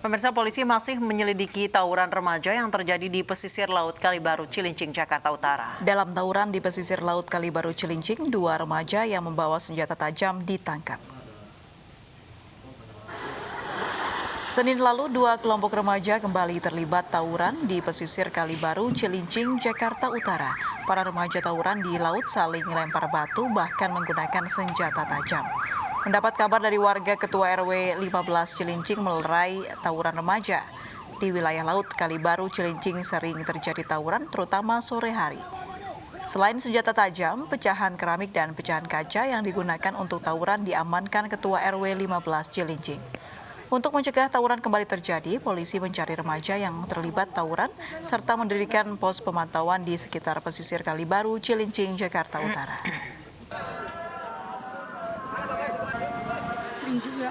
Pemirsa, polisi masih menyelidiki tawuran remaja yang terjadi di pesisir Laut Kalibaru, Cilincing, Jakarta Utara. Dalam tawuran di pesisir Laut Kalibaru, Cilincing, 2 remaja yang membawa senjata tajam ditangkap. Senin lalu, 2 kelompok remaja kembali terlibat tawuran di pesisir Kalibaru, Cilincing, Jakarta Utara. Para remaja tawuran di laut saling lempar batu, bahkan menggunakan senjata tajam. Mendapat kabar dari warga, Ketua RW 15 Cilincing melerai tawuran remaja. Di wilayah laut Kalibaru, Cilincing sering terjadi tawuran, terutama sore hari. Selain senjata tajam, pecahan keramik dan pecahan kaca yang digunakan untuk tawuran diamankan Ketua RW 15 Cilincing. Untuk mencegah tawuran kembali terjadi, polisi mencari remaja yang terlibat tawuran serta mendirikan pos pemantauan di sekitar pesisir Kalibaru, Cilincing, Jakarta Utara. Sering juga.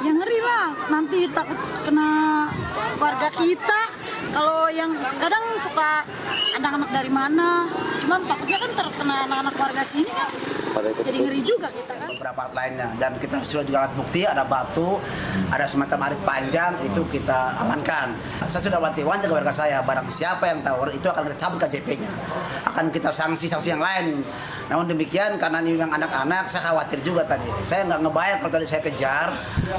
Ya ngeri lah, nanti takut kena warga kita. Kalau yang kadang suka anak-anak dari mana, cuman takutnya kan terkena anak-anak warga sini kan. Jadi ngeri juga kita kan. Beberapa lainnya, dan kita sudah juga alat bukti, ada batu, ada semacam arit panjang, itu kita amankan. Saya sudah wanti-wanti ke warga saya, barang siapa yang tawur itu akan kita cabut KJP-nya. Akan kita sanksi-sanksi yang lain. Namun demikian, karena ini yang anak-anak, saya khawatir juga tadi. Saya nggak ngebayang kalau tadi saya kejar,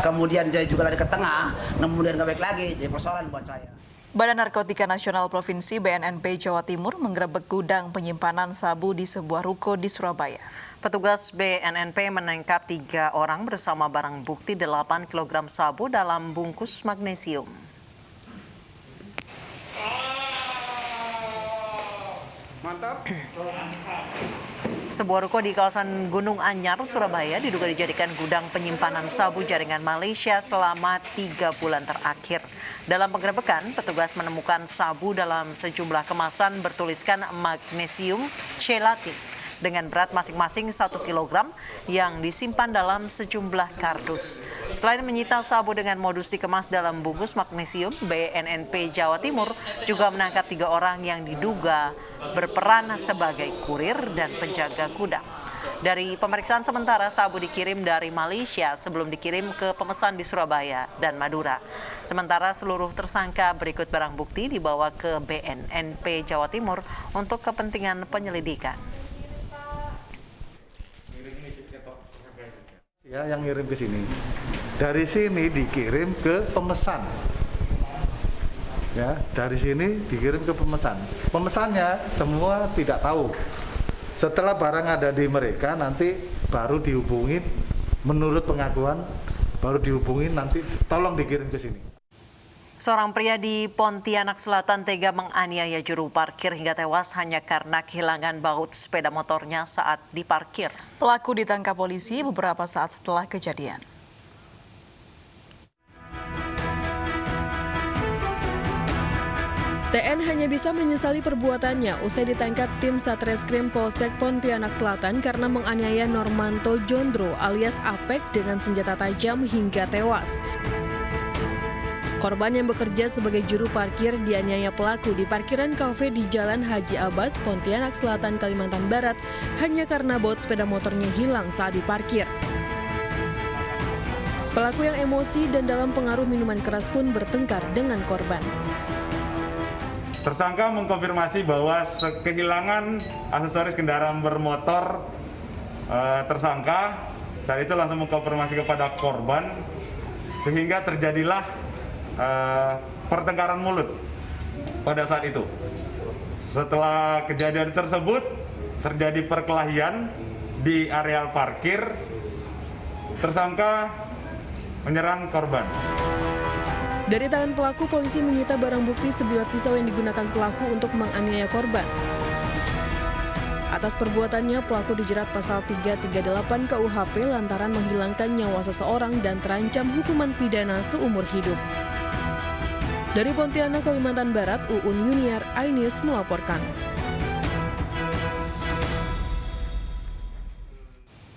kemudian dia juga lari ke tengah, kemudian nggak baik lagi, jadi persoalan buat saya. Badan Narkotika Nasional Provinsi BNNP Jawa Timur menggerebek gudang penyimpanan sabu di sebuah ruko di Surabaya. Petugas BNNP menangkap 3 orang bersama barang bukti 8 kg sabu dalam bungkus magnesium. Mantap. Sebuah ruko di kawasan Gunung Anyar, Surabaya diduga dijadikan gudang penyimpanan sabu jaringan Malaysia selama 3 bulan terakhir. Dalam penggerebekan, petugas menemukan sabu dalam sejumlah kemasan bertuliskan magnesium chelate dengan berat masing-masing 1 kg yang disimpan dalam sejumlah kardus. Selain menyita sabu dengan modus dikemas dalam bungkus magnesium, BNNP Jawa Timur juga menangkap 3 orang yang diduga berperan sebagai kurir dan penjaga gudang. Dari pemeriksaan sementara, sabu dikirim dari Malaysia sebelum dikirim ke pemesan di Surabaya dan Madura. Sementara seluruh tersangka berikut barang bukti dibawa ke BNNP Jawa Timur untuk kepentingan penyelidikan. Ya, yang ngirim ke sini. Dari sini dikirim ke pemesan. Ya, dari sini dikirim ke pemesan. Pemesannya semua tidak tahu. Setelah barang ada di mereka, nanti baru dihubungi, menurut pengakuan, baru dihubungi nanti tolong dikirim ke sini. Seorang pria di Pontianak Selatan tega menganiaya juru parkir hingga tewas hanya karena kehilangan baut sepeda motornya saat diparkir. Pelaku ditangkap polisi beberapa saat setelah kejadian. TN hanya bisa menyesali perbuatannya usai ditangkap tim Satreskrim Polsek Pontianak Selatan karena menganiaya Normanto Jondro alias Apek dengan senjata tajam hingga tewas. Korban yang bekerja sebagai juru parkir dianiaya pelaku di parkiran kafe di Jalan Haji Abbas, Pontianak Selatan, Kalimantan Barat hanya karena baut sepeda motornya hilang saat diparkir. Pelaku yang emosi dan dalam pengaruh minuman keras pun bertengkar dengan korban. Tersangka mengkonfirmasi bahwa kehilangan aksesoris kendaraan bermotor tersangka. Saat itu langsung mengkonfirmasi kepada korban sehingga terjadilah pertengkaran mulut pada saat itu. Setelah kejadian tersebut terjadi perkelahian di areal parkir, tersangka menyerang korban. Dari tangan pelaku, polisi menyita barang bukti sebilah pisau yang digunakan pelaku untuk menganiaya korban. Atas perbuatannya, pelaku dijerat pasal 338 KUHP lantaran menghilangkan nyawa seseorang dan terancam hukuman pidana seumur hidup. Dari Pontianak, Kalimantan Barat, Uun Yuniar, iNews melaporkan.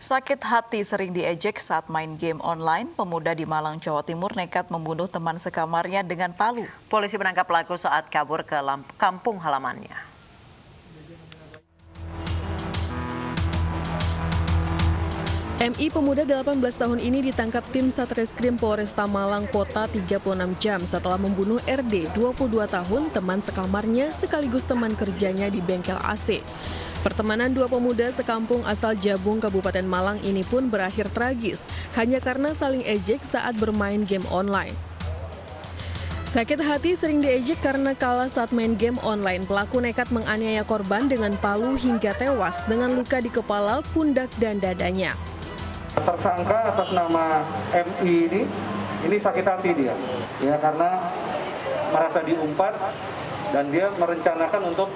Sakit hati sering diejek saat main game online, pemuda di Malang, Jawa Timur nekat membunuh teman sekamarnya dengan palu. Polisi menangkap pelaku saat kabur ke kampung halamannya. MI pemuda 18 tahun ini ditangkap tim Satreskrim Polresta Malang Kota 36 jam setelah membunuh RD 22 tahun, teman sekamarnya sekaligus teman kerjanya di bengkel AC. Pertemanan dua pemuda sekampung asal Jabung, Kabupaten Malang ini pun berakhir tragis hanya karena saling ejek saat bermain game online. Sakit hati sering diejek karena kalah saat main game online. Pelaku nekat menganiaya korban dengan palu hingga tewas dengan luka di kepala, pundak, dan dadanya. Tersangka atas nama MI ini sakit hati dia, ya karena merasa diumpat dan dia merencanakan untuk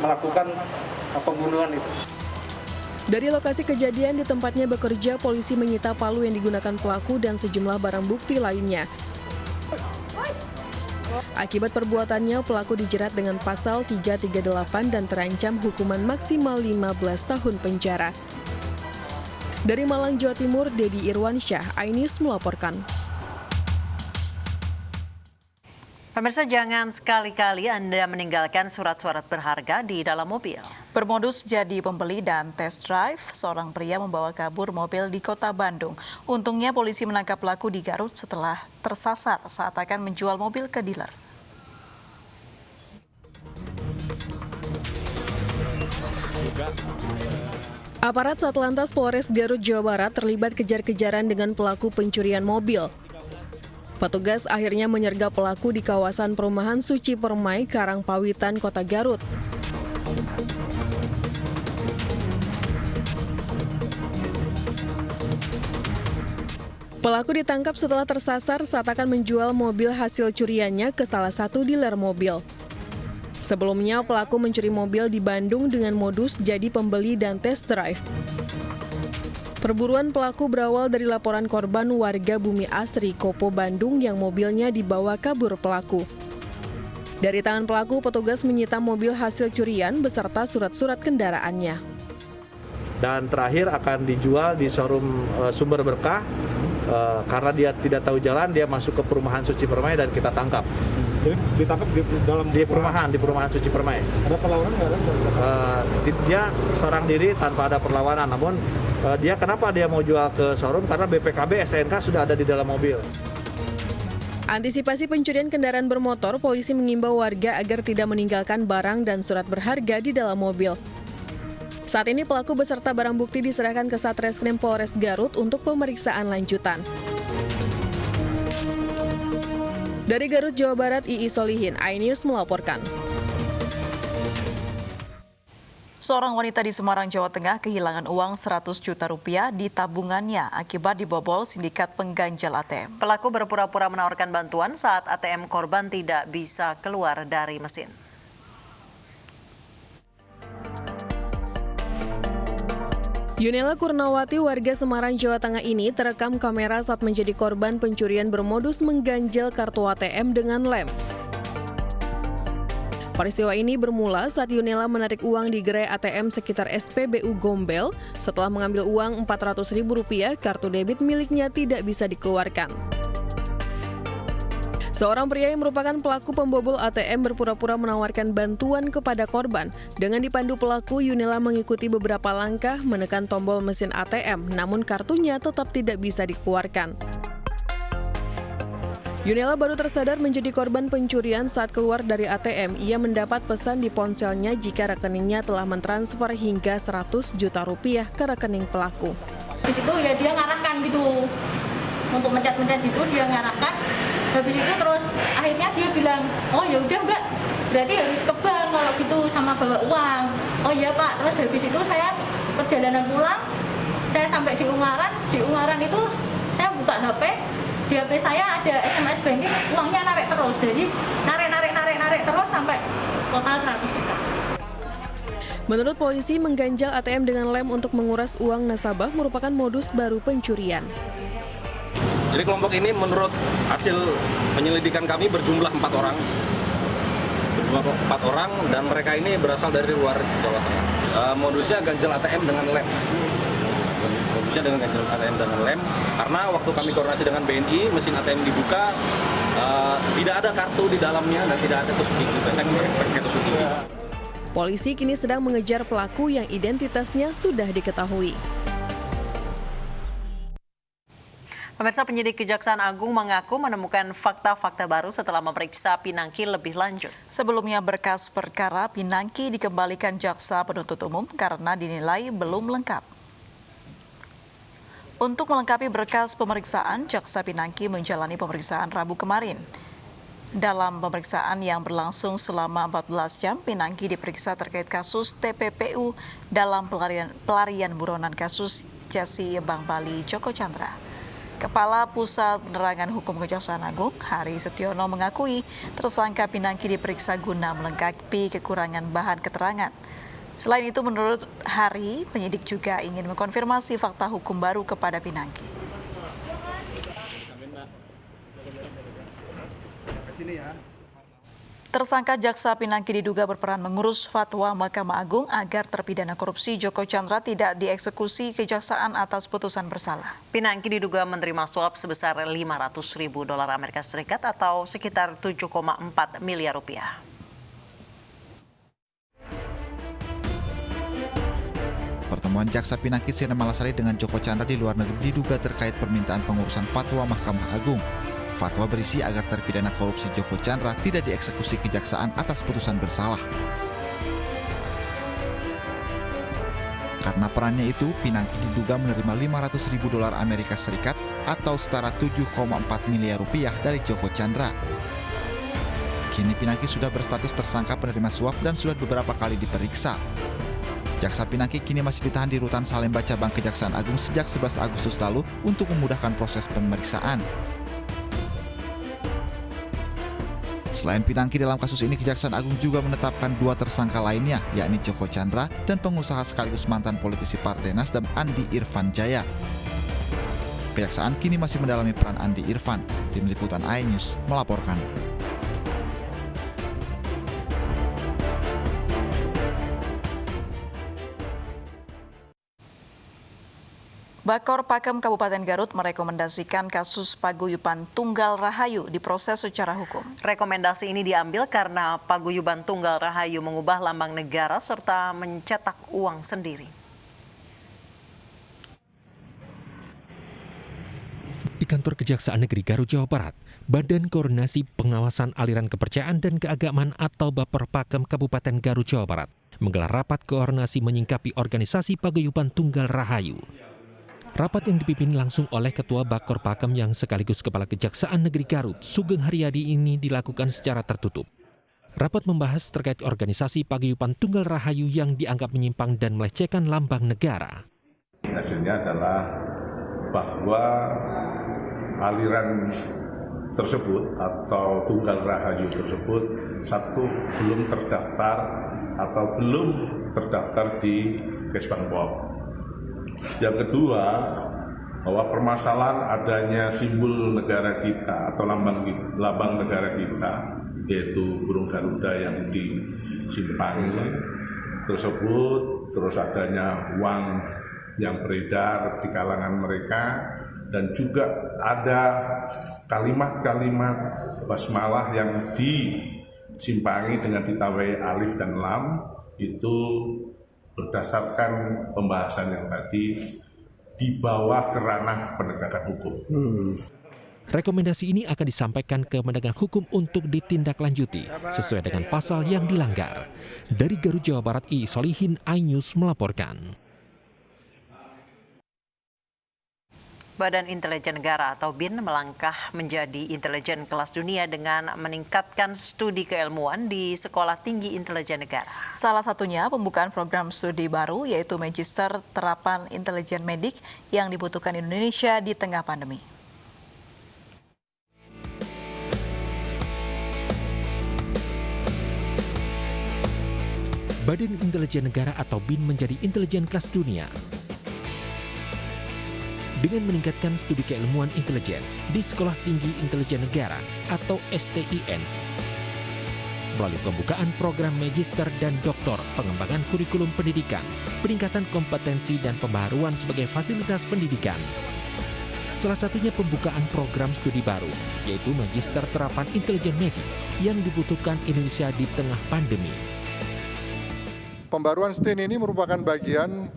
melakukan pembunuhan itu. Dari lokasi kejadian di tempatnya bekerja, polisi menyita palu yang digunakan pelaku dan sejumlah barang bukti lainnya. Akibat perbuatannya, pelaku dijerat dengan pasal 338 dan terancam hukuman maksimal 15 tahun penjara. Dari Malang, Jawa Timur, Dedi Irwansyah, iNews melaporkan. Pemirsa, jangan sekali-kali Anda meninggalkan surat-surat berharga di dalam mobil. Bermodus jadi pembeli dan test drive, seorang pria membawa kabur mobil di kota Bandung. Untungnya polisi menangkap pelaku di Garut setelah tersasar saat akan menjual mobil ke dealer. Aparat Satlantas Polres Garut, Jawa Barat terlibat kejar-kejaran dengan pelaku pencurian mobil. Petugas akhirnya menyergap pelaku di kawasan perumahan Suci Permai, Karangpawitan, Kota Garut. Pelaku ditangkap setelah tersasar saat akan menjual mobil hasil curiannya ke salah satu dealer mobil. Sebelumnya, pelaku mencuri mobil di Bandung dengan modus jadi pembeli dan test drive. Perburuan pelaku berawal dari laporan korban warga Bumi Asri, Kopo, Bandung yang mobilnya dibawa kabur pelaku. Dari tangan pelaku, petugas menyita mobil hasil curian beserta surat-surat kendaraannya. Dan terakhir akan dijual di showroom Sumber Berkah. Karena dia tidak tahu jalan, dia masuk ke perumahan Suci Permai dan kita tangkap. Jadi ditangkap di perumahan Suci Permai. Ada perlawanan nggak? Dia seorang diri tanpa ada perlawanan. Namun dia kenapa dia mau jual ke showroom? Karena BPKB STNK sudah ada di dalam mobil. Antisipasi pencurian kendaraan bermotor, polisi mengimbau warga agar tidak meninggalkan barang dan surat berharga di dalam mobil. Saat ini pelaku beserta barang bukti diserahkan ke Satreskrim Polres Garut untuk pemeriksaan lanjutan. Dari Garut, Jawa Barat, Ii Solihin, iNews melaporkan. Seorang wanita di Semarang, Jawa Tengah kehilangan uang 100 juta rupiah di tabungannya akibat dibobol sindikat pengganjal ATM. Pelaku berpura-pura menawarkan bantuan saat ATM korban tidak bisa keluar dari mesin. Yunela Kurnawati, warga Semarang, Jawa Tengah ini terekam kamera saat menjadi korban pencurian bermodus mengganjal kartu ATM dengan lem. Peristiwa ini bermula saat Yunela menarik uang di gerai ATM sekitar SPBU Gombel. Setelah mengambil uang Rp400.000, kartu debit miliknya tidak bisa dikeluarkan. Seorang pria yang merupakan pelaku pembobol ATM berpura-pura menawarkan bantuan kepada korban. Dengan dipandu pelaku, Yunela mengikuti beberapa langkah menekan tombol mesin ATM, namun kartunya tetap tidak bisa dikeluarkan. Yunela baru tersadar menjadi korban pencurian saat keluar dari ATM. Ia mendapat pesan di ponselnya jika rekeningnya telah mentransfer hingga 100 juta rupiah ke rekening pelaku. Di situ ya dia ngarahkan gitu, untuk mencet-mencet itu dia ngarahkan. Habis itu terus akhirnya dia bilang, oh ya udah Mbak, berarti harus ke bank kalau gitu sama bawa uang. Oh iya Pak. Terus habis itu saya perjalanan pulang, saya sampai di Ungaran itu saya buka HP, di HP saya ada SMS banking, uangnya narik terus. Jadi narik terus sampai total 100 juta. Menurut polisi, mengganjal ATM dengan lem untuk menguras uang nasabah merupakan modus baru pencurian. Jadi kelompok ini menurut hasil penyelidikan kami berjumlah 4 orang. Dan mereka ini berasal dari luar Jawa Tengah. Modusnya ganjal ATM dengan lem. Karena waktu kami koordinasi dengan BNI, mesin ATM dibuka, tidak ada kartu di dalamnya dan tidak ada tusuk gigi. Saya pakai tusuk gigi. Polisi kini sedang mengejar pelaku yang identitasnya sudah diketahui. Pemirsa, penyidik Kejaksaan Agung mengaku menemukan fakta-fakta baru setelah memeriksa Pinangki lebih lanjut. Sebelumnya berkas perkara Pinangki dikembalikan jaksa penuntut umum karena dinilai belum lengkap. Untuk melengkapi berkas pemeriksaan, jaksa Pinangki menjalani pemeriksaan Rabu kemarin. Dalam pemeriksaan yang berlangsung selama 14 jam, Pinangki diperiksa terkait kasus TPPU dalam pelarian buronan kasus Jasi Bank Bali Joko Chandra. Kepala Pusat Penerangan Hukum Kejaksaan Agung, Hari Setiono, mengakui tersangka Pinangki diperiksa guna melengkapi kekurangan bahan keterangan. Selain itu, menurut Hari, penyidik juga ingin mengkonfirmasi fakta hukum baru kepada Pinangki. Tersangka jaksa Pinangki diduga berperan mengurus fatwa Mahkamah Agung agar terpidana korupsi Joko Chandra tidak dieksekusi kejaksaan atas putusan bersalah. Pinangki diduga menerima suap sebesar $500.000 Amerika Serikat atau sekitar 7,4 miliar rupiah. Pertemuan jaksa Pinangki Sirna Malasari dengan Joko Chandra di luar negeri diduga terkait permintaan pengurusan fatwa Mahkamah Agung. Fatwa berisi agar terpidana korupsi Joko Chandra tidak dieksekusi kejaksaan atas putusan bersalah. Karena perannya itu, Pinangki diduga menerima $500.000 Amerika Serikat atau setara 7,4 miliar rupiah dari Joko Chandra. Kini Pinangki sudah berstatus tersangka penerima suap dan sudah beberapa kali diperiksa. Jaksa Pinangki kini masih ditahan di rutan Salemba Cabang Kejaksaan Agung sejak 11 Agustus lalu untuk memudahkan proses pemeriksaan. Selain Pinangki, dalam kasus ini Kejaksaan Agung juga menetapkan 2 tersangka lainnya, yakni Joko Chandra dan pengusaha sekaligus mantan politisi Partai Nasdem Andi Irfan Jaya. Kejaksaan kini masih mendalami peran Andi Irfan. Tim Liputan iNews melaporkan. Bakor Pakem Kabupaten Garut merekomendasikan kasus paguyuban Tunggal Rahayu diproses secara hukum. Rekomendasi ini diambil karena paguyuban Tunggal Rahayu mengubah lambang negara serta mencetak uang sendiri. Di kantor Kejaksaan Negeri Garut, Jawa Barat, Badan Koordinasi Pengawasan Aliran Kepercayaan dan Keagamaan atau Bapor Pakem Kabupaten Garut, Jawa Barat menggelar rapat koordinasi menyingkapi organisasi paguyuban Tunggal Rahayu. Rapat yang dipimpin langsung oleh Ketua Bakor Pakem yang sekaligus Kepala Kejaksaan Negeri Garut, Sugeng Haryadi ini dilakukan secara tertutup. Rapat membahas terkait organisasi paguyuban Tunggal Rahayu yang dianggap menyimpang dan melecehkan lambang negara. Hasilnya adalah bahwa aliran tersebut atau Tunggal Rahayu tersebut, satu, belum terdaftar atau belum terdaftar di Kesbangpol. Yang kedua, bahwa permasalahan adanya simbol negara kita atau lambang negara kita, yaitu burung Garuda yang disimpangi tersebut, terus adanya uang yang beredar di kalangan mereka, dan juga ada kalimat-kalimat basmalah yang disimpangi dengan ditawai alif dan lam, itu berdasarkan pembahasan yang tadi di bawah kerana penegakan hukum. Rekomendasi ini akan disampaikan ke penegak hukum untuk ditindaklanjuti sesuai dengan pasal yang dilanggar. Dari Garut, Jawa Barat, I. Solihin, iNews melaporkan. Badan Intelijen Negara atau BIN melangkah menjadi intelijen kelas dunia dengan meningkatkan studi keilmuan di Sekolah Tinggi Intelijen Negara. Salah satunya pembukaan program studi baru yaitu Magister Terapan Intelijen Medik yang dibutuhkan Indonesia di tengah pandemi. Badan Intelijen Negara atau BIN menjadi intelijen kelas dunia dengan meningkatkan studi keilmuan intelijen di Sekolah Tinggi Intelijen Negara atau STIN melalui pembukaan program Magister dan Doktor, pengembangan kurikulum pendidikan, peningkatan kompetensi dan pembaharuan sebagai fasilitas pendidikan. Salah satunya pembukaan program studi baru, yaitu Magister Terapan Intelijen Medik yang dibutuhkan Indonesia di tengah pandemi. Pembaruan STIN ini merupakan bagian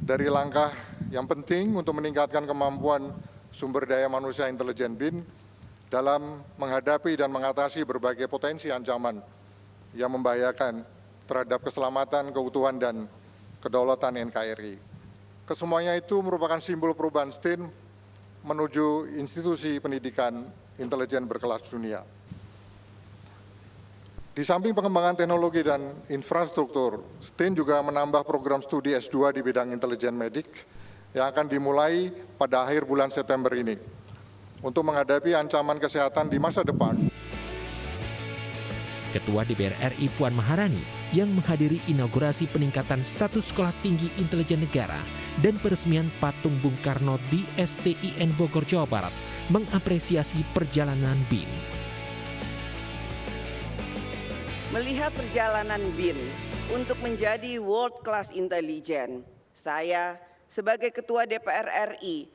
dari langkah yang penting untuk meningkatkan kemampuan sumber daya manusia intelijen BIN dalam menghadapi dan mengatasi berbagai potensi ancaman yang membahayakan terhadap keselamatan, keutuhan, dan kedaulatan NKRI. Kesemuanya itu merupakan simbol perubahan STIN menuju institusi pendidikan intelijen berkelas dunia. Di samping pengembangan teknologi dan infrastruktur, STIN juga menambah program studi S2 di bidang intelijen medik yang akan dimulai pada akhir bulan September ini untuk menghadapi ancaman kesehatan di masa depan. Ketua DPR RI Puan Maharani yang menghadiri inaugurasi peningkatan status sekolah tinggi intelijen negara dan peresmian patung Bung Karno di STIN Bogor, Jawa Barat mengapresiasi perjalanan BIN. Melihat perjalanan BIN untuk menjadi world class intelligence, saya sebagai Ketua DPR RI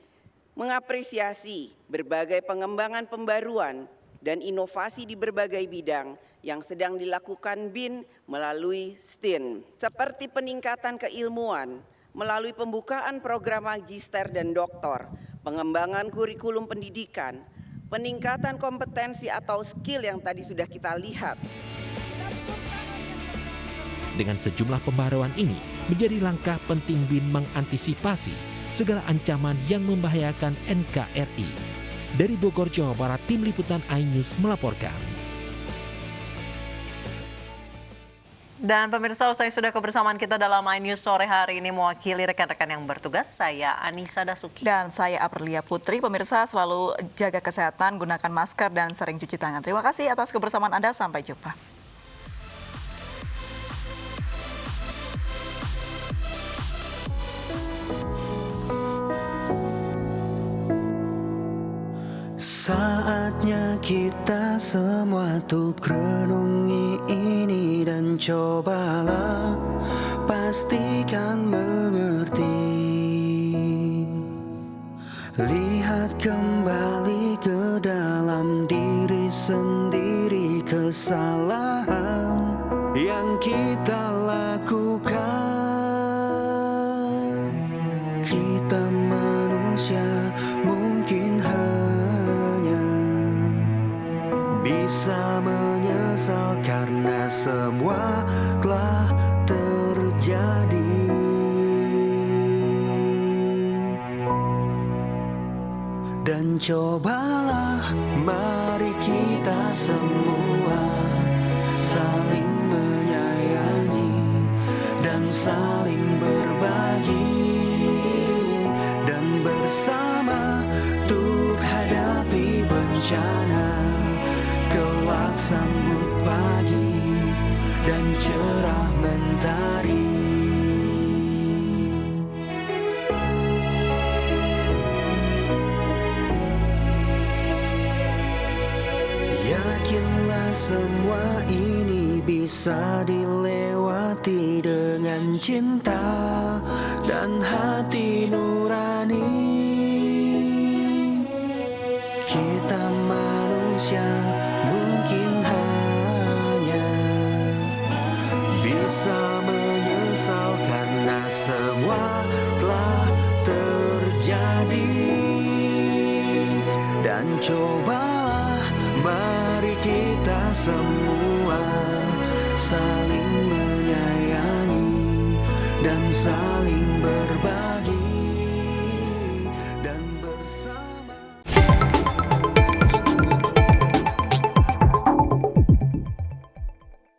mengapresiasi berbagai pengembangan pembaruan dan inovasi di berbagai bidang yang sedang dilakukan BIN melalui STIN, seperti peningkatan keilmuan melalui pembukaan program magister dan doktor, pengembangan kurikulum pendidikan, peningkatan kompetensi atau skill yang tadi sudah kita lihat. Dengan sejumlah pembaharuan ini menjadi langkah penting BIN mengantisipasi segala ancaman yang membahayakan NKRI. Dari Bogor, Jawa Barat, Tim Liputan iNews melaporkan. Dan pemirsa, usai sudah kebersamaan kita dalam iNews sore hari ini, mewakili rekan-rekan yang bertugas, saya Anissa Dasuki. Dan saya Aprilia Putri. Pemirsa selalu jaga kesehatan, gunakan masker, dan sering cuci tangan. Terima kasih atas kebersamaan Anda, sampai jumpa. Saatnya kita semua tuh renungi ini dan cobalah pastikan mengerti. Lihat kembali ke dalam diri sendiri kesalahan yang kita lakukan. Kita manusia mungkin bisa menyesal karena semua telah terjadi. Dan cobalah mari kita semua saling menyayangi dan saling berbagi, dan bersama untuk hadapi bencana. Kelak sambut pagi dan cerah mentari. Yakinlah semua ini bisa dilewati dengan cinta dan hati nurani. Kita manusia mungkin hanya bisa menyesal karena semua telah terjadi. Dan cobalah mari kita semua saling menyayangi dan saling